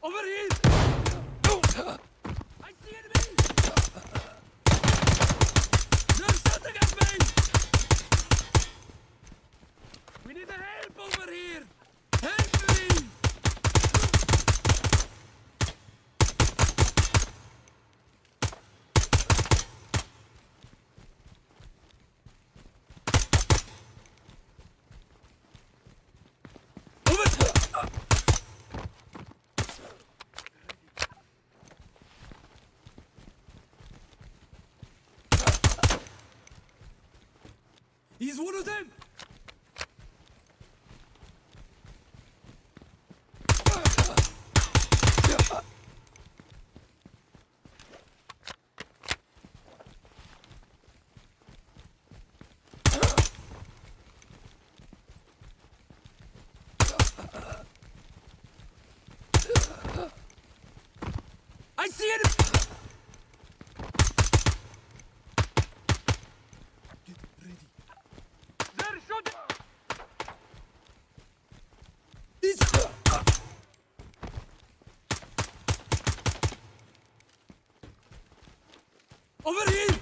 Over here! I see enemy! They're shooting at me! We need help over here! Help me! He's one of them! I see it! Get ready. They're shooting! This... Over here!